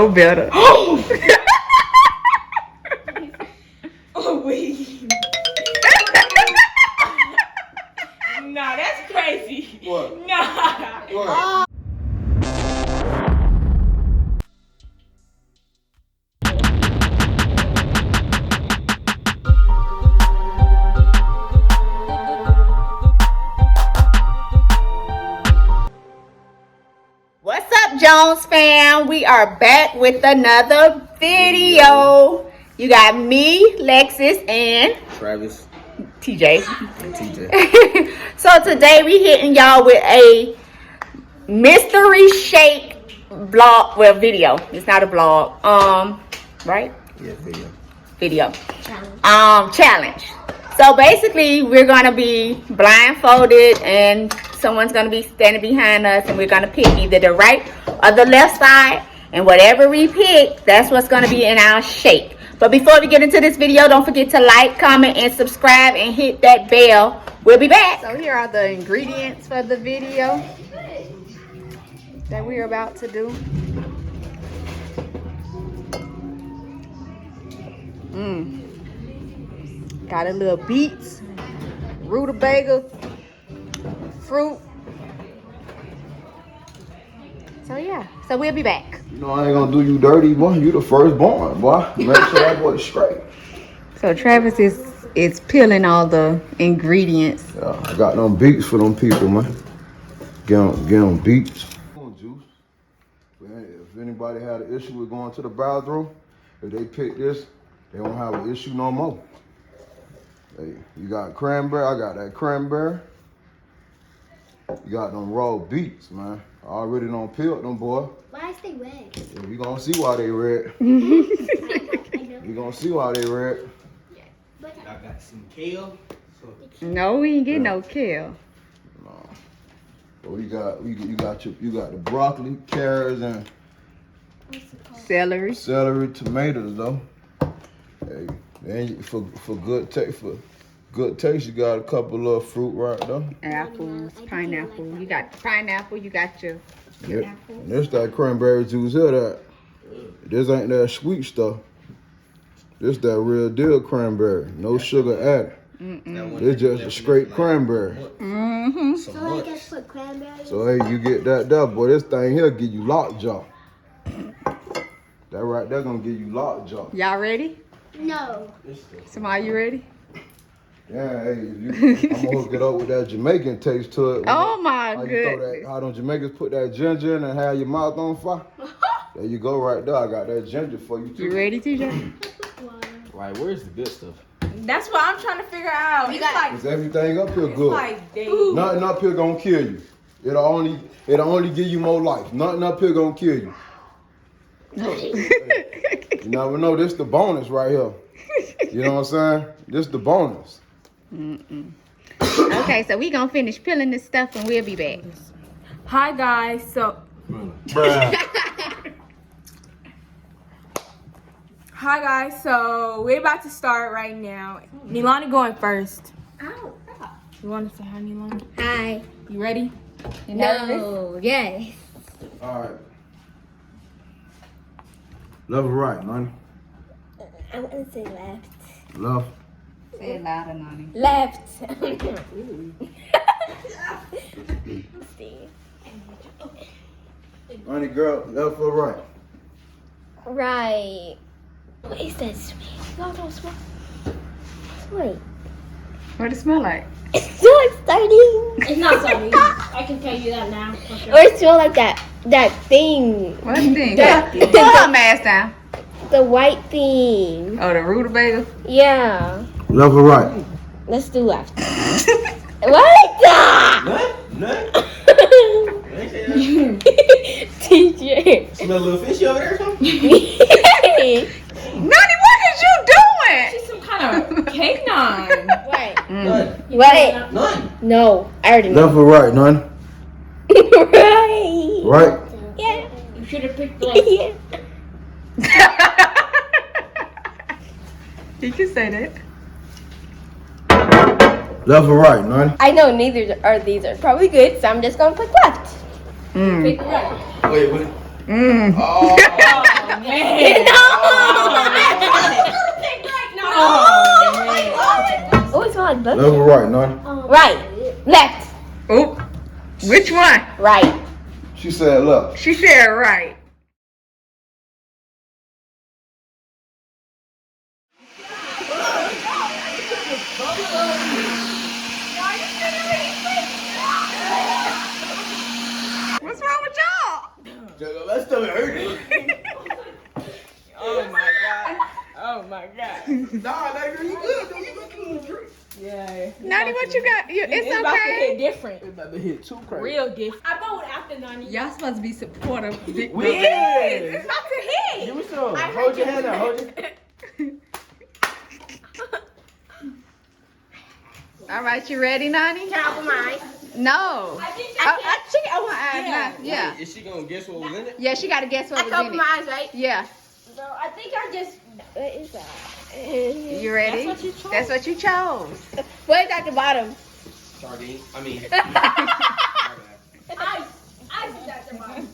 know better. Oh, wait. Nah, that's crazy. What? Nah. What? What's up, Jones fam? We are back with another video. You got me, Lexus, and Travis. TJ. TJ. So today we hitting y'all with a mystery shake vlog. Well, video. It's not a vlog. Right? Yeah, Video. Challenge. So basically, we're gonna be blindfolded, and someone's gonna be standing behind us, and we're gonna pick either the right or the left side, and whatever we pick, that's what's gonna be in our shake. But before we get into this video, don't forget to like, comment, and subscribe, and hit that bell. We'll be back. So here are the ingredients for the video that we're about to do. Got a little beets, rutabaga, fruit. So yeah, so we'll be back. You know I ain't gonna do you dirty, boy. You the firstborn, boy. Make sure that boy's straight. So Travis is peeling all the ingredients. Yeah, I got them beets for them people, man. Get them beets. Juice. If anybody had an issue with going to the bathroom, if they pick this, they won't have an issue no more. Hey, you got cranberry, I got that cranberry. You got them raw beets, man. I already done peeled them, boy. Why is they red? Yeah, you gonna see why they red. I know. You gonna see why they red. But I got some kale. No, we ain't getting no kale. No. But you got the broccoli, carrots, and Celery. celery, tomatoes though. Hey, then for good taste, you got a couple of fruit right there. Apples, pineapple. You got pineapple, you got your apples. This that cranberry juice here. This ain't that sweet stuff. This that real deal cranberry. No sugar added. It's just a straight cranberry. so I guess put cranberries. So hey, you get that there, boy. This thing here give you lockjaw. That right there gonna give you lockjaw. Y'all ready? No. Somebody, you ready? Yeah, hey, I'm gonna hook it up with that Jamaican taste to it. Oh my How you throw that? goodness. How them Jamaicans put that ginger in and have your mouth on fire? There you go, right there. I got that ginger for you too. You ready, TJ? Right, where's the good stuff? That's what I'm trying to figure out. It's like, Is everything up here good? like dang. Nothing up here gonna kill you. It'll only give you more life. Nothing up here gonna kill you. You never know. This the bonus right here. You know what I'm saying? This the bonus. Okay, so we gonna finish peeling this stuff and we'll be back. Hi guys, so hi guys, so we're about to start right now. Nilani going first. Ow. You want to say hi, Nilani? Hi. You ready? You nervous? No. Yes. All right. Left or right, man? I'm gonna say left. Left. Say it louder, Nani. Left. Honey girl, left or right? Right. What is that sweet? No, don't smell. Sweet. What it smell like? It smells like starting. It's not sorry. I can tell you that now. For sure. Or it smells like that thing. What thing? That- Put your mask down. The white thing. Oh, the rutabaga? Yeah. Left or right? Let's do left. What? None? TJ. Smell a little fishy over there or something? Nani, what is you doing? She's some kind of canine. Right. None. What? None. No, I already know. Left or right, none? Right. Right? Yeah. You should have picked left. Yeah. You can say that. Left or right, none? I know neither are these are probably good, so I'm just gonna pick left. Pick right. Wait, what? Mm. Oh, Left or right, Nani? Right. Left. Oop. Which one? Right. She said left. She said right. What's wrong with y'all? That stuff hurting. Oh my god. Oh my god. Nah, that girl, you good though. You good to drink. Yeah. Nani, what you got? It's about to okay. hit different. It's about to hit too crazy. Real different. I vote after Nani. Y'all supposed to be supportive. We It's is. about to hit. Give me some. Hold your hand out. Hold your. All right, you ready, Nani? Can I open my eyes? No. I think She can open her eyes now. Yeah. Is she gonna guess what was in it? Yeah, she got to guess what I was can in open it. my eyes, right? Yeah. so. I think I just. What is that? You ready? That's what you chose. That's what you chose. What is at the bottom? Sardine. I mean. I did that to mine.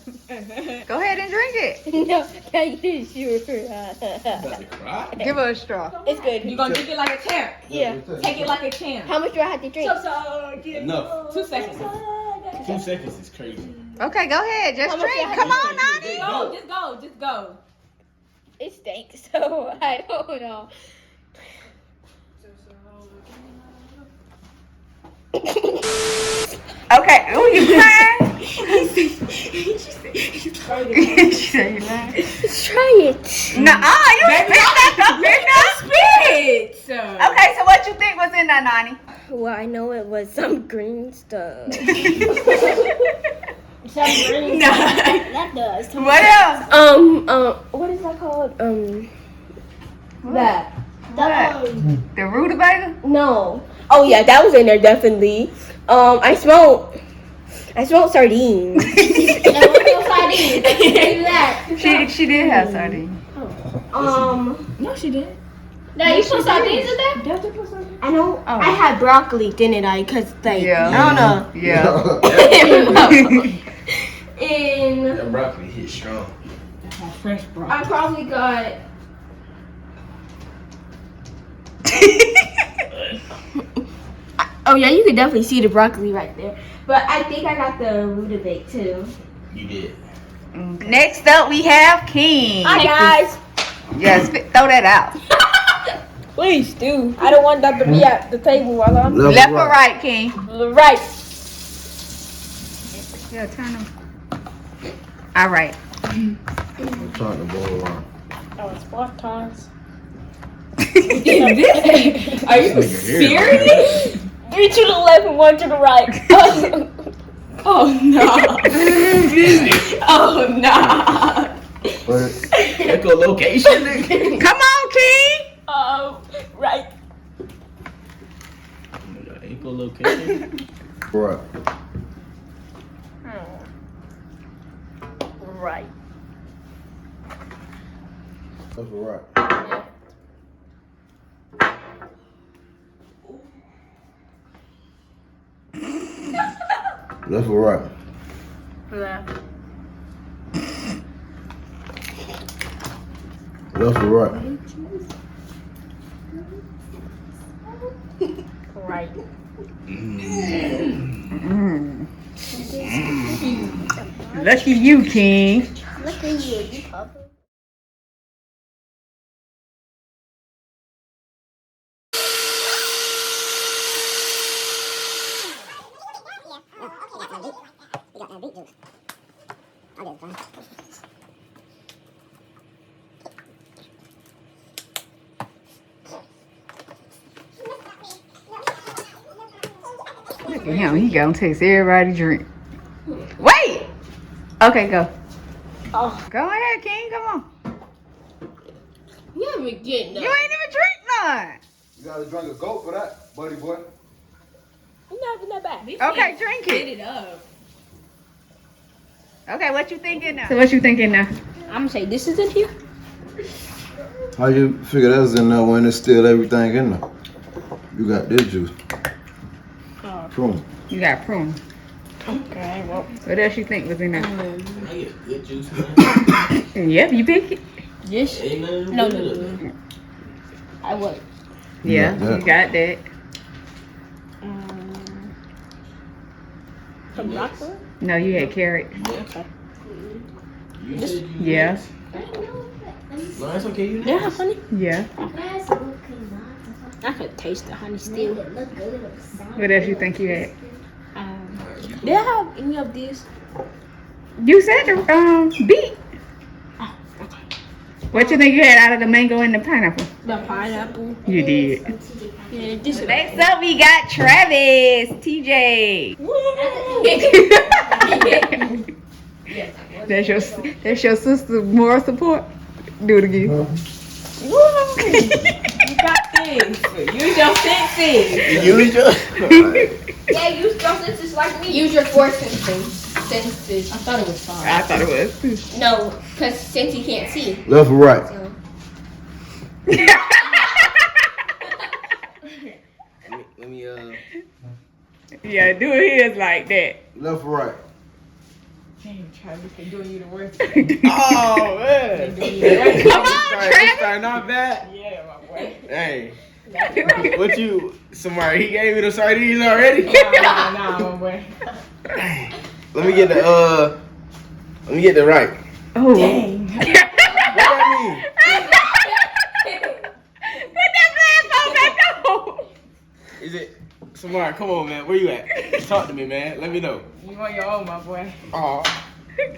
Go ahead and drink it. No, you sure. About to cry. Give her a straw. It's good. You gonna drink it like a champ. Yeah. Take it like a champ. How much do I have to drink? Enough. 2 seconds. 2 seconds is crazy. Okay, go ahead. Just How much drink. you Come have on, Nani. Go, just go, just go. It stinks, so I don't know. Okay. Ooh, you crying? She said you lying. Let's try it. Nuh-uh, you spit that up in there. Spit. Okay, so what you think was in there, Nani? Well, I know it was some green stuff. Submarine. Nah. That does. What else? What is that called? That. What? The rutabaga? No. Oh yeah, that was in there definitely. I smelled sardines. Now, what's your sardines? I can tell you that. She did have sardines. No, she did. Now, you put sardines in there? I know. Oh. I had broccoli, didn't I? Cause like Yeah. I don't know. Yeah. And That broccoli hit strong. Fresh broccoli. I probably got. Oh yeah, you could definitely see the broccoli right there. But I think I got the rutabaga too. You did. Next up, we have King. Hi guys. Yes, throw that out. Please do. I don't want that to be at the table while I'm Left or right, King? right. Yeah, turn them. All right. I'm trying to go around. Oh, it's 4 times. Are you serious? 3 to the left and 1 to the right. Oh no. Oh no. Echolocation, nigga. Come on, King. Right. Echolocation. Right. Right. Left or right? Left or right? Left. Left or right? Right. Lucky you, King. Look at you pupper. Look at him. He gonna taste everybody drink. Wait. Okay, go. Oh. Go ahead, King. Come on. You haven't getting You ain't even drink none. You gotta drink a goat for that, buddy boy. Not even that bad. Okay, drink Get it. it up. Okay, what you thinking now? So what you thinking now? I'm gonna say this is in here. How you figure that's in there when it's still everything in there? You got this juice. Prune. You got prune. Okay, well. What else you think was in there? I get good juice, man. Yep, you pick it. This. Ain't nothing No, good. no. I would. Yeah, got that. you got that. Broccoli? No, you had carrot. You said you Yeah. No, that's okay. You They have honey? Yeah. I could taste the honey still. What else you think you had? They have any of these? You said the beet. What you think you had out of the mango and the pineapple? The pineapple. You did. Yeah, this is Next up, we got Travis, TJ. That's your sister moral support. Do it again. You got this. Use your senses. Use your. Yeah, use your senses like me. Use your four senses. I thought it was five. I thought it was. No, because since you can't see. Left or right? So. Let me Yeah, do his like that. Left or right? Damn, Travis, they doing you the worst. Oh man. Come on, Travis. Starting off bad. Yeah, my boy. Hey. What you? Somebody he gave me the sardines already. Nah, my boy. Let me get the right. Oh. Dang. What that mean? Put that blindfold back on. Is it? Samara, come on, man. Where you at? Talk to me, man. Let me know. You on your own, my boy. Oh.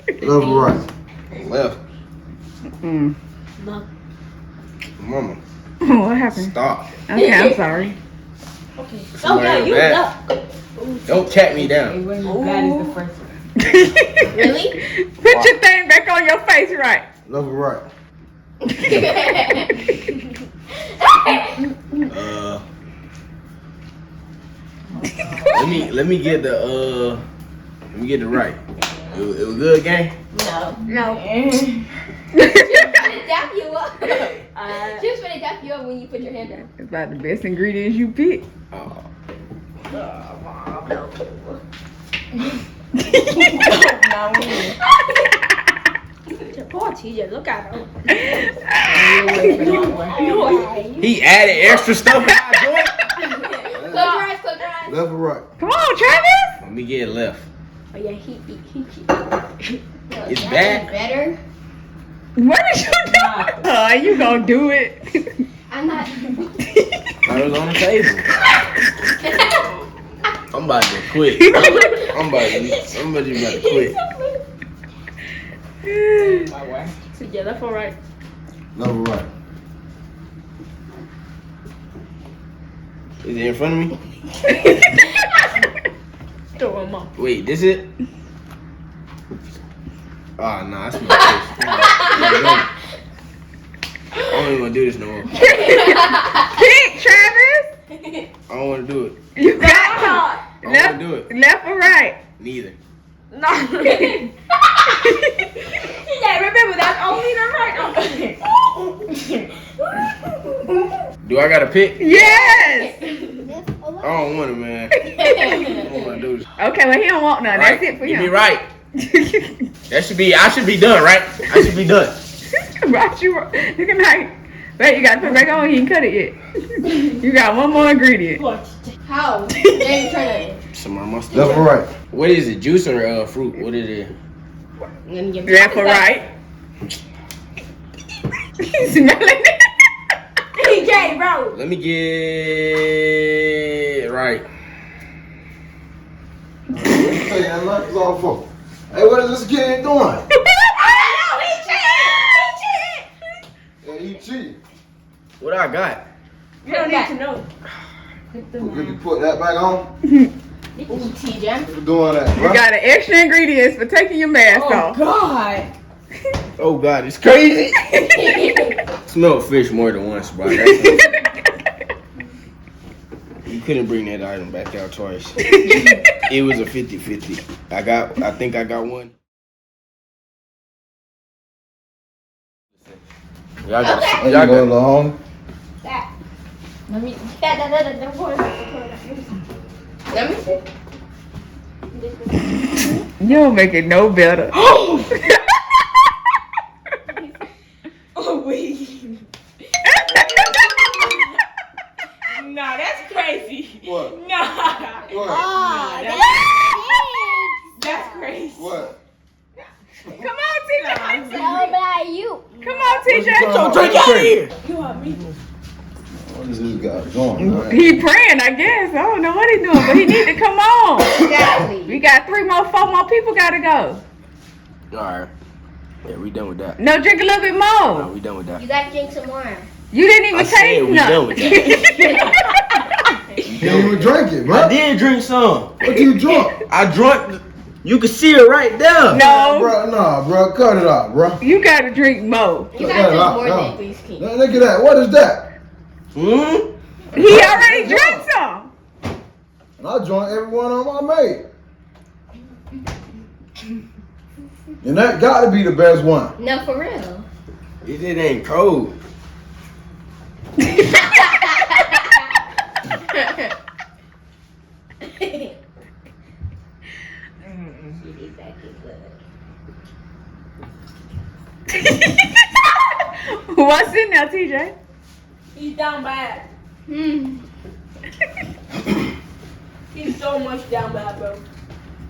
Left or right? Left. Mm. Mama, What happened? stop. Okay, I'm sorry. Samara, you bad. Don't cat me It down. wasn't as bad as the first one. Really? Put your thing back on your face right. Left or right? Let me get the right. It was good, gang. No. Dap you up. Just gonna dap you up when you put your hand down. It's about the best ingredients you pick. Oh. Poor TJ, look at him. He added extra stuff in my joint. Close your eyes, close your eyes. Left or right? Come on, Travis. Let me get left. Oh yeah, he. It's bad. Better. What did you do? Oh, you gonna do it? I'm not. I was on the table. I'm about to quit. I'm about to quit. My boy. TJ, left or right? Left or right? Is it in front of me? Throw him up. Wait, this it? Oh, nah, that's my face. I don't even want to do this no more. Pick, Travis. I don't want to do it. You got I don't want to do it. left or right? Neither. No. TJ, remember that's only the right. Do I got to pick? Yes. I don't want it, man. I don't want to do this. Okay, well he don't want none. Right. That's it for Give him. me right. I should be done, right? I should be done. Right, you can like, wait, you gotta put it back on. You ain't cut it yet. You got one more ingredient. How? Then you turn it. Some more mustard. Left or right? What is it? Juice or fruit? What is it? Left or right? Smelling it. TJ, bro. Let me get right. Hey, that left is all for. Hey, what is this kid doing? Yeah, he cheated. What I got? You don't need to know. Could you put that back on? Ooh, TJ. What's doing that, You bro? got an extra ingredients for taking your mask Oh, off. God. Oh God, it's crazy. Smelled fish more than once, bro. You couldn't bring that item back out twice. It was a 50-50. I think I got one. Y'all got Y'all go along. That. Let me. That. Pour it out. Let me see. You don't make it no better. Oh, wait. Nah, that's crazy. What? Nah. What? Oh, that's What? Come on, TJ. How about you? Come on, TJ. Drink out of here. What is this guy doing, man? He praying, I guess. I don't know what he's doing, but he need to come on. Exactly. We got 4 more people gotta go. Alright. Yeah, we done with that. No, drink a little bit No, more. we done with that. You gotta drink some more. You didn't even I said taste we done with nothing. You can't even drink it, I man. did drink some. What you drunk? I drunk. You can see it right there. No, Bro, nah, bro. Cut it out, bro. you gotta drink more. You Cut gotta it drink out, more no. than 3 skeets. Now, look at that. What is that? Hmm? He already drank some. And I joined every one of them I made. And that got to be the best one. No, for real. It ain't cold. What's in there, TJ? He's down bad. He's so much down bad, bro.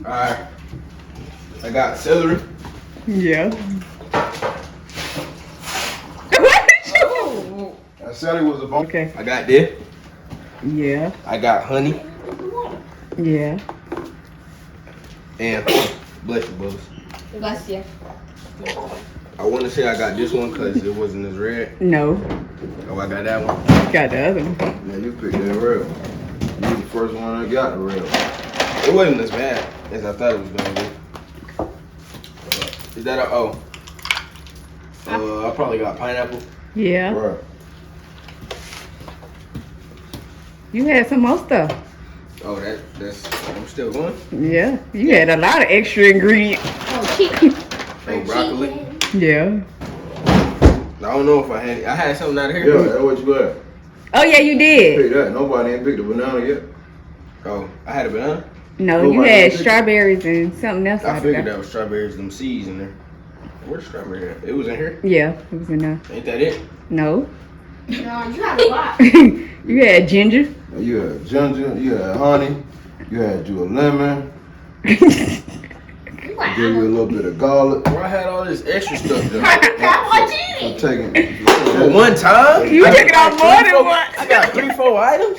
Alright. I got celery. Yeah. That Sally was a bone. Okay. I got this. Yeah. I got honey. Yeah. And bless you, brothers. Bless you. I want to say I got this one because it wasn't as red. No. Oh, I got that one. Got the other one. Yeah, you picked that real. You was the first one that got the real. It wasn't as bad as I thought it was going to be. Is that a oh? I probably got pineapple. Yeah. Right. You had some more stuff. Oh, that's. I'm still going. Yeah. You had a lot of extra ingredients. Oh, chicken. Oh, broccoli. Yeah. I don't know if I had something out of here. Yeah, that's what you had. Oh yeah, you did. Pick that. Nobody ain't picked the banana yet. Oh, I had a banana. No, you Nobody had picked it. strawberries and something else. I figured forgot. that was strawberries, them seeds in there. Where's the strawberry at? It was in here. Yeah, it was in there. Ain't that it? No. No, you had a lot. You had ginger. You had ginger, you had honey, you had you a lemon, You I got gave you a little bit of garlic. Where I had all this extra stuff done. I'm taking For one time? You I took it got off more three, than four- once. I got 3-4 items.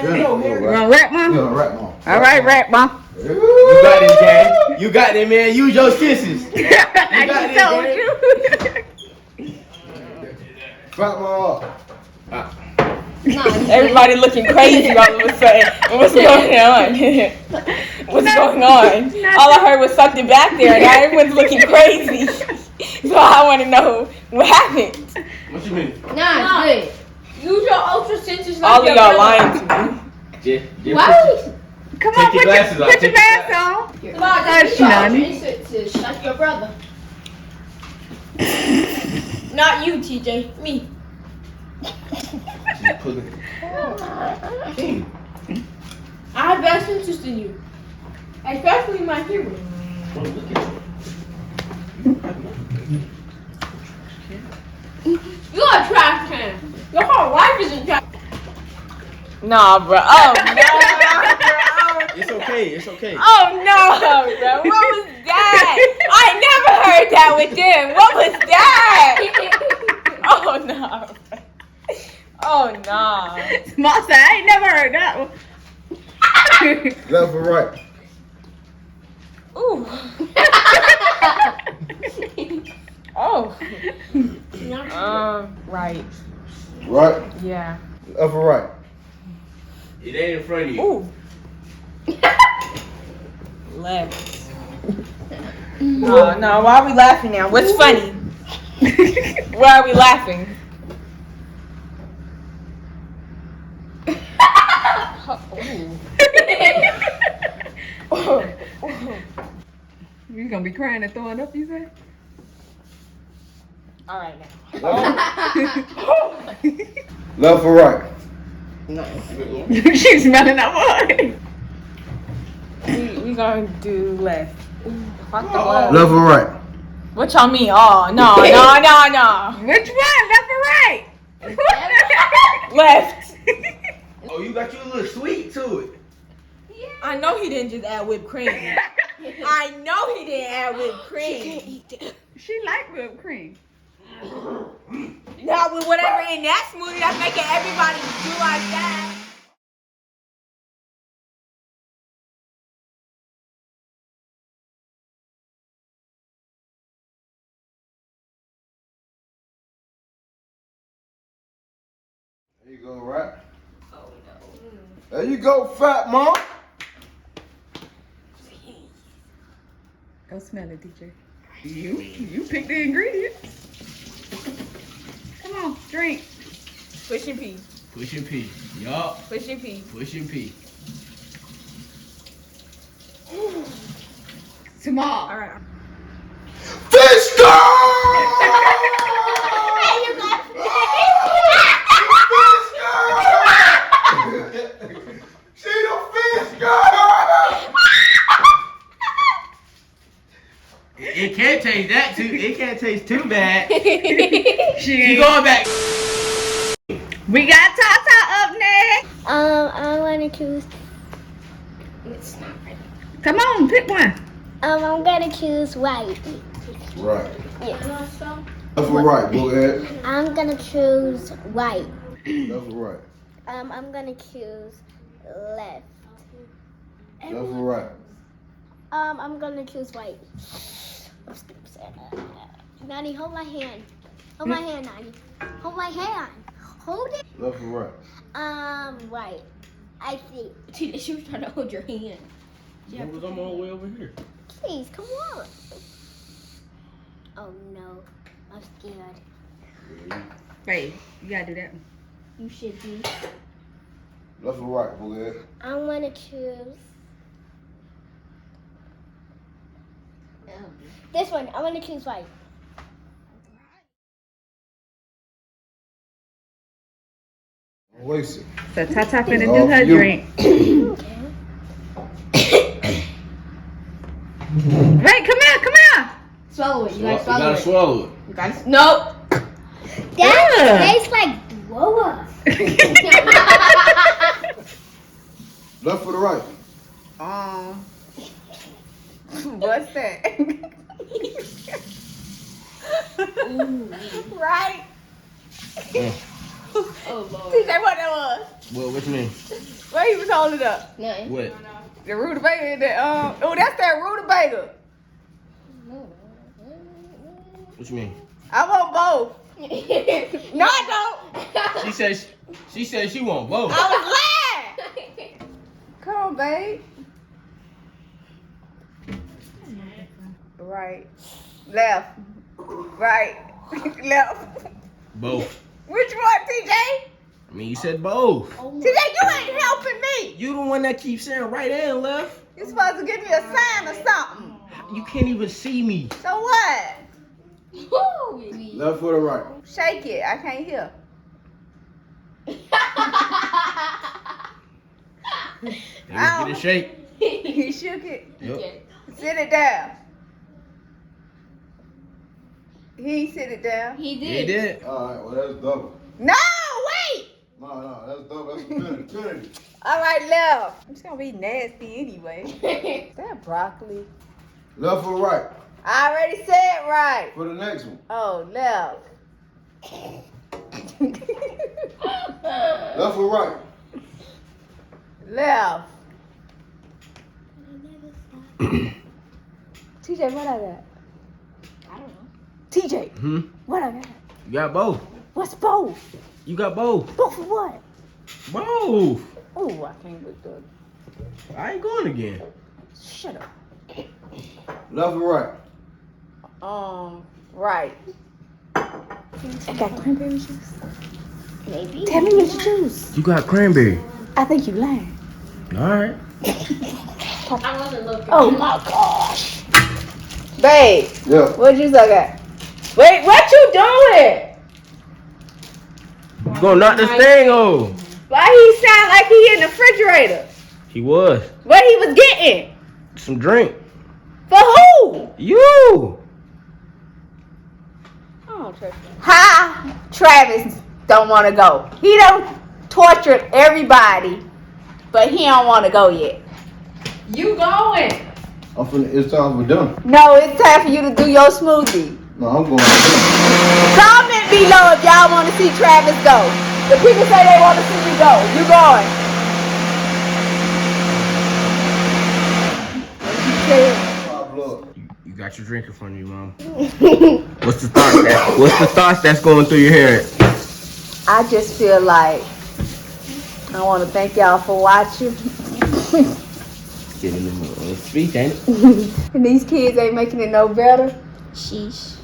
You want rap, Mom? Yeah, right, Mom. All right, rap, Mom. You got this, gang. You got it, man. Use your sisters. I got just told it, you. Fat Mom. Everybody looking crazy all of a sudden. What's going on? What's going on? All I heard was something back there, and now everyone's looking crazy. So I want to know what happened. What you mean? Nah, it's Use your ultra senses like All of your y'all brother. lying to me. Jeff, good. Why would you? Come Take on, your glasses off. put your Take your mask on. Come on, Hush, just use your Nani. ultra senses like your brother. Not you, TJ. Me. I have best interest in you. Especially my hero. You're a trash can. Your whole life is in trash. Nah, bro. Oh, no. It's okay. It's okay. Oh, no, bro. What was that? I never heard that with them. What was that? Oh, no. Oh, no. Monster, I ain't never heard that one. Left or right? Ooh. Oh. Right. Right? Yeah. Left or right? It ain't in front of you. Ooh. Left. No, no. Why are we laughing now? What's funny? Why are we laughing? You gonna be crying and throwing up, you say? All right now. Left or right? She's smelling that one. We gonna do left. Fuck the left. Left or right? What y'all mean? Oh no, no, no, no. Which one? Left or right? Left. Oh, you got your little sweet to it. Yeah. I know he didn't just add whipped cream. I know he didn't add whipped cream. She like whipped cream. Now with whatever in that smoothie, that's making everybody do like that. There you go, right? Oh no. There you go, fat mom. Go smell it, DJ. You pick the ingredients. Come on, drink. Push and pee. Push and pee. Yup. Push and pee. Push and pee. Small. All right. Fish girl! She the fish girl! It can't taste that too. It can't taste too bad. She going back. We got Tata up next. I want to choose. It's not ready. Come on, pick one. I'm gonna choose white. Right. Yes. That's right, go ahead. I'm gonna choose white. That's right. I'm gonna choose left. That's right. I'm gonna choose white. Nani, hold my hand. Hold my hand, Nani. Hold my hand. Hold it. That's right. White. I think. She was trying to hold your hand. Yeah, I'm all the way over here. Please, come on. Oh no, I'm scared. Babe, you gotta do that one. You should be. That's right, go ahead. I'm gonna choose this one. I'm gonna choose white. Don't waste it. So Tata finna All do her for you. drink. Wait, come here. Swallow it. You You gotta swallow it. You gotta. Nope. That tastes like blow up. Left for the right. What's that? Right? Oh Lord. TJ, what that was? What you mean? Where he was holding it up? Nothing. What? The rutabaga. Oh, that's that rutabaga. What you mean? I want both. No, I don't. She said she want both. I was lying. Come on, babe. Right. Left. Right. Left. Both. Which one, TJ? I mean, you said both. TJ, you ain't helping me. You the one that keeps saying right and left. You're supposed to give me a sign or something. You can't even see me. So what? Left for the right. Shake it. I can't hear. Get a shake. He shook it. Yep. Sit it down. He ain't sit it down. He did. He did. Alright, well that's double. No, wait. No, that's double. That's infinity. All right, left. It's gonna be nasty anyway. Is that broccoli? Left for right. I already said right. For the next one. Oh, left. Left for right. Left. TJ, what I got? I don't know. TJ, Hmm? what I got? You got both. What's both? You got both. Both of what? Both. Oh, I can't look good. I ain't going again. Shut up. Left for right. Right. I got cranberry juice. Maybe. Tell me what you choose. You got cranberry. I think you lying. All right. I wasn't looking. Oh my gosh. Babe, Yeah. what juice I got? Wait, what you doing? You gonna knock this thing over. Why he sound like he in the refrigerator? He was. What he was getting? Some drink. For who? You. Oh, Hi, Travis don't want to go. He done tortured everybody, but he don't want to go yet. You going? It's time for dinner. No, it's time for you to do your smoothie. No, I'm going to dinner. Comment below if y'all want to see Travis go. The people say they want to see you go. You going? You got your drink in front of you, Mom. What's the thoughts that's going through your head? I just feel like I want to thank y'all for watching. Getting in the speech, ain't it? And these kids ain't making it no better. Sheesh.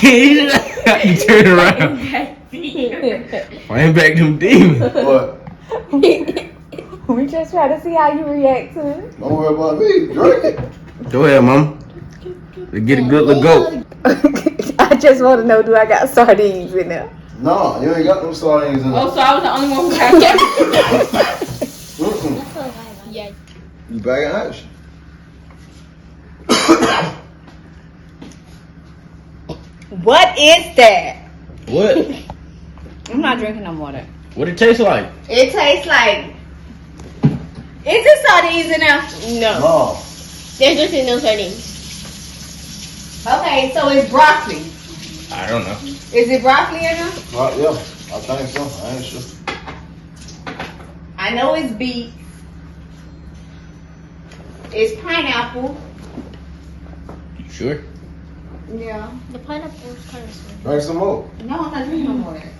You turn around. Find back them demons. What? We just try to see how you react to it. Don't worry about me. Drink it. Go ahead, Mom. Let's get a good look go. I just want to know, do I got sardines in there? No, you ain't got them sardines in there. Oh, so I was the only one who had Mm-mm. Yeah. You back in action. What is that? What? I'm not drinking no more of that. What it tastes like? It tastes like. Is it sardines in there? No. No. There's just no sardines. Okay, so it's broccoli. I don't know. Is it broccoli in there? Right, yeah. I think so. I ain't sure. I know it's beets. It's pineapple. You sure? Yeah. The pineapple is kind of sweet. Drink some more. No, I'm not drinking no more of that.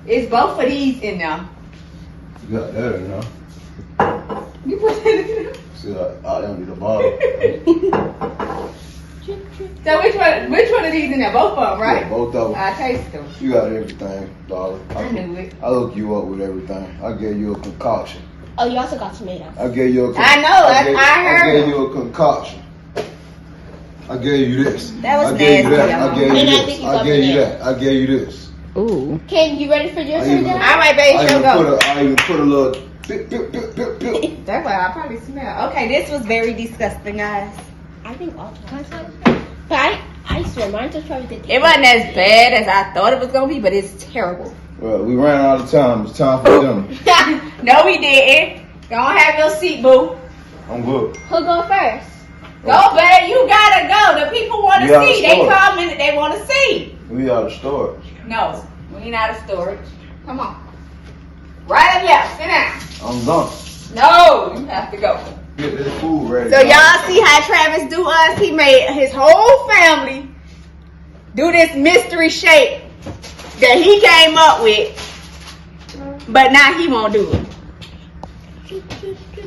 It's both of these in there. You got that in there. You put that in there. See, I empty the bottle. So which one of these in there? Both of them, right? Yeah, both of them. I taste them. You got everything, darling. I knew it. I hook you up with everything. I gave you a concoction. Oh, you also got tomatoes. I gave you a I know, I heard. I gave you a concoction. I gave you this. That was I gave you nasty, that. I y'all. gave you And I this. think you I got gave you banana. that. I gave you this. Ooh. Ken, you ready for yours I even- right now? All right, babe, she'll go. I even put a little pip, pip, pip, pip, pip. That's why I probably smell. Okay, this was very disgusting, guys. I think all kinds of. But I swear, mine just probably did. It wasn't as bad as I thought it was gonna be, but it's terrible. Well, we ran out of time. It's time for dinner. No, we didn't. Don't have your seat, boo. I'm good. Who go first? Go, babe. You gotta go. The people want to We out of see. They storage. commented. They want to see. We out of storage. No, we ain't out of storage. Come on. Right up left. Sit down. I'm done. No, you have to go. Get this food ready. So y'all see how Travis do us? He made his whole family do this mystery shape that he came up with, but now he won't do it.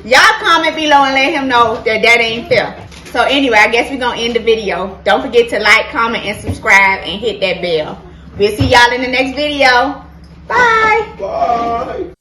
Y'all comment below and let him know that ain't fair. So anyway, I guess we're gonna end the video. Don't forget to like, comment, and subscribe, and hit that bell. We'll see y'all in the next video. Bye. Bye.